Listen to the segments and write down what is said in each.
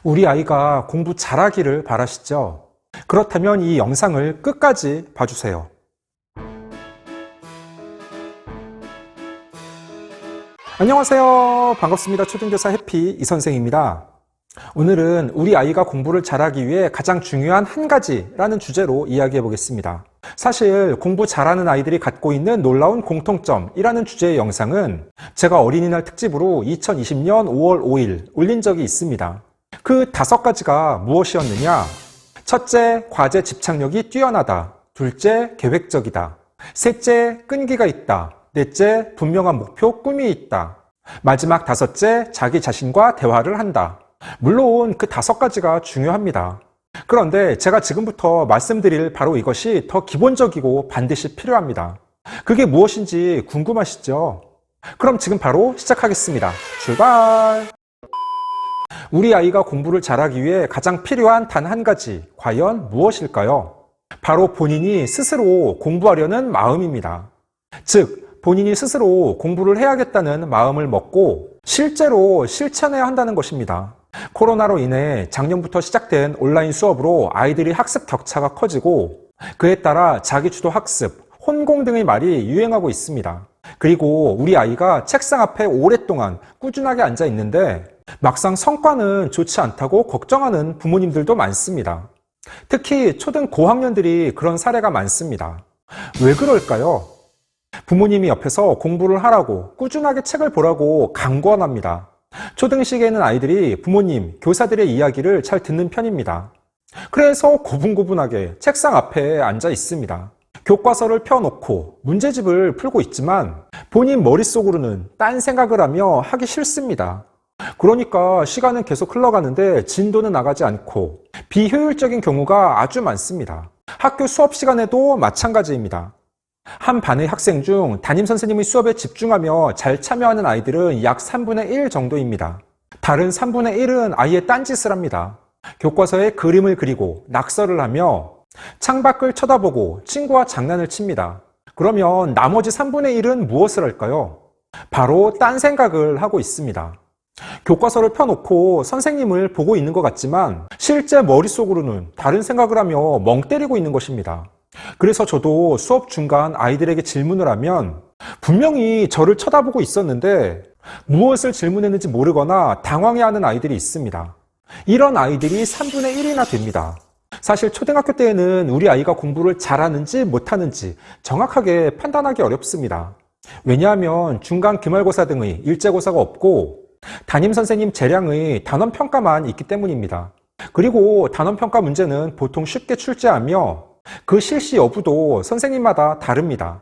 우리 아이가 공부 잘하기를 바라시죠? 그렇다면 이 영상을 끝까지 봐주세요. 안녕하세요. 반갑습니다. 초등교사 해피 이선생입니다. 오늘은 우리 아이가 공부를 잘하기 위해 가장 중요한 한 가지라는 주제로 이야기해 보겠습니다. 사실 공부 잘하는 아이들이 갖고 있는 놀라운 공통점이라는 주제의 영상은 제가 어린이날 특집으로 2020년 5월 5일 올린 적이 있습니다. 그 5가지가 무엇이었느냐? 첫째, 과제 집착력이 뛰어나다. 둘째, 계획적이다. 셋째, 끈기가 있다. 넷째, 분명한 목표, 꿈이 있다. 마지막 5째, 자기 자신과 대화를 한다. 물론 그 5가지가 중요합니다. 그런데 제가 지금부터 말씀드릴 바로 이것이 더 기본적이고 반드시 필요합니다. 그게 무엇인지 궁금하시죠? 그럼 지금 바로 시작하겠습니다. 출발! 우리 아이가 공부를 잘하기 위해 가장 필요한 단 한 가지, 과연 무엇일까요? 바로 본인이 스스로 공부하려는 마음입니다. 즉, 본인이 스스로 공부를 해야겠다는 마음을 먹고 실제로 실천해야 한다는 것입니다. 코로나로 인해 작년부터 시작된 온라인 수업으로 아이들이 학습 격차가 커지고 그에 따라 자기주도 학습, 혼공 등의 말이 유행하고 있습니다. 그리고 우리 아이가 책상 앞에 오랫동안 꾸준하게 앉아 있는데 막상 성과는 좋지 않다고 걱정하는 부모님들도 많습니다. 특히 초등 고학년들이 그런 사례가 많습니다. 왜 그럴까요? 부모님이 옆에서 공부를 하라고 꾸준하게 책을 보라고 강권합니다. 초등 시기에는 아이들이 부모님, 교사들의 이야기를 잘 듣는 편입니다. 그래서 고분고분하게 책상 앞에 앉아 있습니다. 교과서를 펴놓고 문제집을 풀고 있지만 본인 머릿속으로는 딴 생각을 하며 하기 싫습니다. 그러니까 시간은 계속 흘러가는데 진도는 나가지 않고 비효율적인 경우가 아주 많습니다. 학교 수업 시간에도 마찬가지입니다. 한 반의 학생 중 담임선생님의 수업에 집중하며 잘 참여하는 아이들은 약 3분의 1 정도입니다. 다른 3분의 1은 아예 딴짓을 합니다. 교과서에 그림을 그리고 낙서를 하며 창밖을 쳐다보고 친구와 장난을 칩니다. 그러면 나머지 3분의 1은 무엇을 할까요? 바로 딴 생각을 하고 있습니다. 교과서를 펴놓고 선생님을 보고 있는 것 같지만 실제 머릿속으로는 다른 생각을 하며 멍 때리고 있는 것입니다. 그래서 저도 수업 중간 아이들에게 질문을 하면 분명히 저를 쳐다보고 있었는데 무엇을 질문했는지 모르거나 당황해하는 아이들이 있습니다. 이런 아이들이 3분의 1이나 됩니다. 사실 초등학교 때에는 우리 아이가 공부를 잘하는지 못하는지 정확하게 판단하기 어렵습니다. 왜냐하면 중간 기말고사 등의 일제고사가 없고 담임선생님 재량의 단원평가만 있기 때문입니다. 그리고 단원평가 문제는 보통 쉽게 출제하며 그 실시 여부도 선생님마다 다릅니다.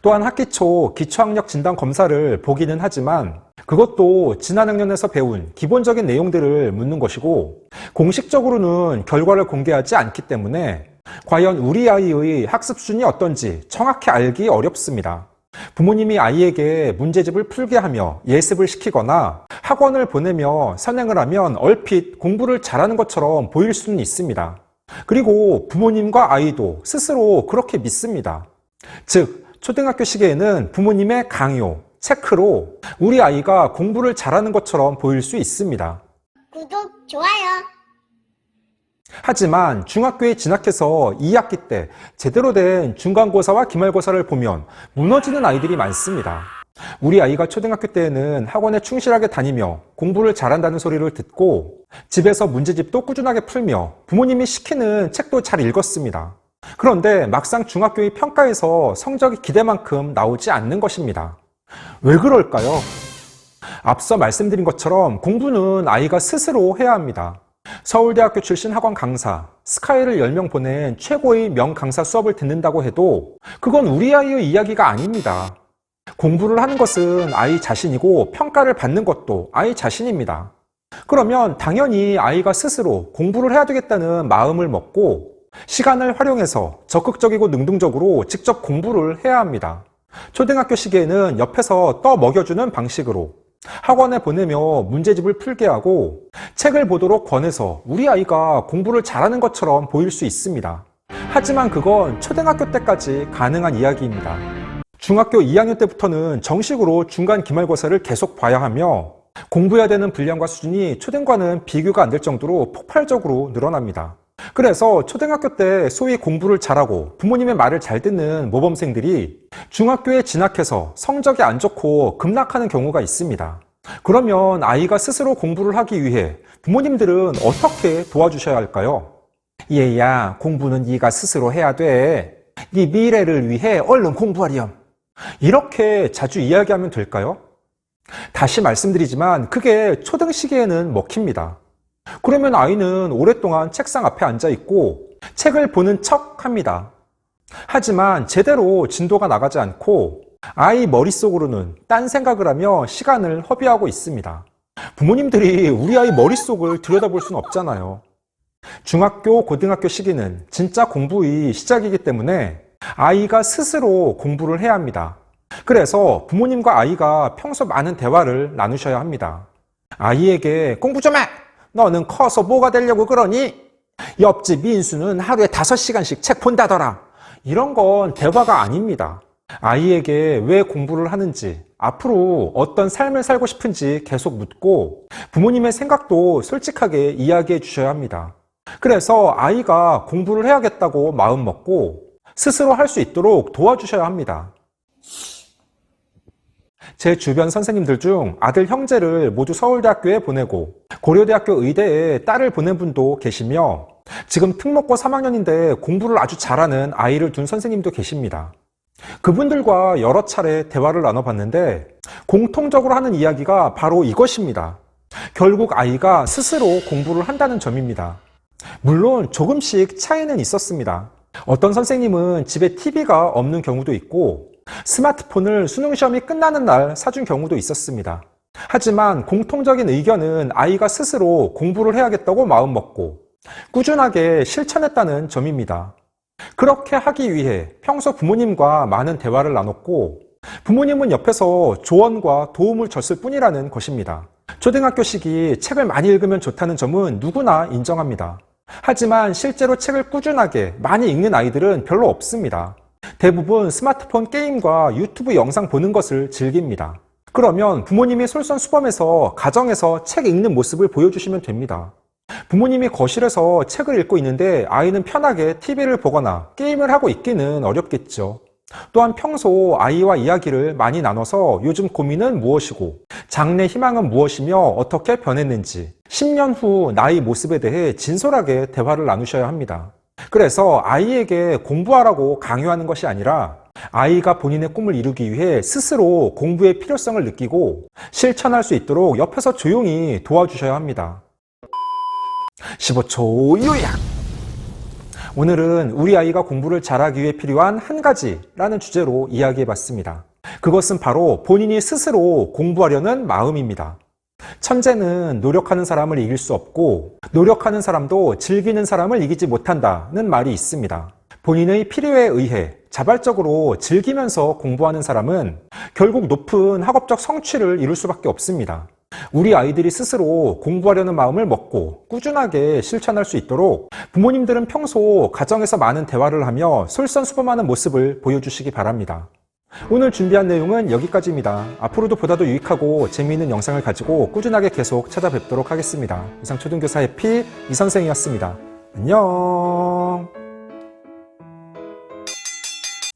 또한 학기 초 기초학력 진단 검사를 보기는 하지만 그것도 지난 학년에서 배운 기본적인 내용들을 묻는 것이고 공식적으로는 결과를 공개하지 않기 때문에 과연 우리 아이의 학습 수준이 어떤지 정확히 알기 어렵습니다. 부모님이 아이에게 문제집을 풀게 하며 예습을 시키거나 학원을 보내며 선행을 하면 얼핏 공부를 잘하는 것처럼 보일 수는 있습니다. 그리고 부모님과 아이도 스스로 그렇게 믿습니다. 즉, 초등학교 시기에는 부모님의 강요, 체크로 우리 아이가 공부를 잘하는 것처럼 보일 수 있습니다. 구독, 좋아요. 하지만 중학교에 진학해서 2학기 때 제대로 된 중간고사와 기말고사를 보면 무너지는 아이들이 많습니다. 우리 아이가 초등학교 때에는 학원에 충실하게 다니며 공부를 잘한다는 소리를 듣고 집에서 문제집도 꾸준하게 풀며 부모님이 시키는 책도 잘 읽었습니다. 그런데 막상 중학교의 평가에서 성적이 기대만큼 나오지 않는 것입니다. 왜 그럴까요? 앞서 말씀드린 것처럼 공부는 아이가 스스로 해야 합니다. 서울대학교 출신 학원 강사, 스카이를 10명 보낸 최고의 명강사 수업을 듣는다고 해도 그건 우리 아이의 이야기가 아닙니다. 공부를 하는 것은 아이 자신이고 평가를 받는 것도 아이 자신입니다. 그러면 당연히 아이가 스스로 공부를 해야 되겠다는 마음을 먹고 시간을 활용해서 적극적이고 능동적으로 직접 공부를 해야 합니다. 초등학교 시기에는 옆에서 떠 먹여주는 방식으로 학원에 보내며 문제집을 풀게 하고 책을 보도록 권해서 우리 아이가 공부를 잘하는 것처럼 보일 수 있습니다. 하지만 그건 초등학교 때까지 가능한 이야기입니다. 중학교 2학년 때부터는 정식으로 중간 기말고사를 계속 봐야 하며 공부해야 되는 분량과 수준이 초등과는 비교가 안 될 정도로 폭발적으로 늘어납니다. 그래서 초등학교 때 소위 공부를 잘하고 부모님의 말을 잘 듣는 모범생들이 중학교에 진학해서 성적이 안 좋고 급락하는 경우가 있습니다. 그러면 아이가 스스로 공부를 하기 위해 부모님들은 어떻게 도와주셔야 할까요? 얘야, 공부는 네가 스스로 해야 돼. 네 미래를 위해 얼른 공부하렴. 이렇게 자주 이야기하면 될까요? 다시 말씀드리지만 그게 초등 시기에는 먹힙니다. 그러면 아이는 오랫동안 책상 앞에 앉아 있고 책을 보는 척 합니다. 하지만 제대로 진도가 나가지 않고 아이 머릿속으로는 딴 생각을 하며 시간을 허비하고 있습니다. 부모님들이 우리 아이 머릿속을 들여다볼 수는 없잖아요. 중학교, 고등학교 시기는 진짜 공부의 시작이기 때문에 아이가 스스로 공부를 해야 합니다. 그래서 부모님과 아이가 평소 많은 대화를 나누셔야 합니다. 아이에게 공부 좀 해! 너는 커서 뭐가 되려고 그러니? 옆집 민수는 하루에 5시간씩 책 본다더라. 이런 건 대화가 아닙니다. 아이에게 왜 공부를 하는지, 앞으로 어떤 삶을 살고 싶은지 계속 묻고 부모님의 생각도 솔직하게 이야기해 주셔야 합니다. 그래서 아이가 공부를 해야겠다고 마음먹고 스스로 할 수 있도록 도와주셔야 합니다. 제 주변 선생님들 중 아들 형제를 모두 서울대학교에 보내고 고려대학교 의대에 딸을 보낸 분도 계시며 지금 특목고 3학년인데 공부를 아주 잘하는 아이를 둔 선생님도 계십니다. 그분들과 여러 차례 대화를 나눠봤는데 공통적으로 하는 이야기가 바로 이것입니다. 결국 아이가 스스로 공부를 한다는 점입니다. 물론 조금씩 차이는 있었습니다. 어떤 선생님은 집에 TV가 없는 경우도 있고 스마트폰을 수능 시험이 끝나는 날 사준 경우도 있었습니다. 하지만 공통적인 의견은 아이가 스스로 공부를 해야겠다고 마음먹고 꾸준하게 실천했다는 점입니다. 그렇게 하기 위해 평소 부모님과 많은 대화를 나눴고 부모님은 옆에서 조언과 도움을 줬을 뿐이라는 것입니다. 초등학교 시기 책을 많이 읽으면 좋다는 점은 누구나 인정합니다. 하지만 실제로 책을 꾸준하게 많이 읽는 아이들은 별로 없습니다. 대부분 스마트폰 게임과 유튜브 영상 보는 것을 즐깁니다. 그러면 부모님이 솔선수범해서 가정에서 책 읽는 모습을 보여주시면 됩니다. 부모님이 거실에서 책을 읽고 있는데 아이는 편하게 TV를 보거나 게임을 하고 있기는 어렵겠죠. 또한 평소 아이와 이야기를 많이 나눠서 요즘 고민은 무엇이고 장래 희망은 무엇이며 어떻게 변했는지 10년 후 나의 모습에 대해 진솔하게 대화를 나누셔야 합니다. 그래서 아이에게 공부하라고 강요하는 것이 아니라 아이가 본인의 꿈을 이루기 위해 스스로 공부의 필요성을 느끼고 실천할 수 있도록 옆에서 조용히 도와주셔야 합니다. 15초 요약! 오늘은 우리 아이가 공부를 잘하기 위해 필요한 한 가지라는 주제로 이야기해봤습니다. 그것은 바로 본인이 스스로 공부하려는 마음입니다. 천재는 노력하는 사람을 이길 수 없고 노력하는 사람도 즐기는 사람을 이기지 못한다는 말이 있습니다. 본인의 필요에 의해 자발적으로 즐기면서 공부하는 사람은 결국 높은 학업적 성취를 이룰 수밖에 없습니다. 우리 아이들이 스스로 공부하려는 마음을 먹고 꾸준하게 실천할 수 있도록 부모님들은 평소 가정에서 많은 대화를 하며 솔선수범하는 모습을 보여주시기 바랍니다. 오늘 준비한 내용은 여기까지입니다. 앞으로도 보다 더 유익하고 재미있는 영상을 가지고 꾸준하게 계속 찾아뵙도록 하겠습니다. 이상 초등교사 해피 이선생이었습니다. 안녕.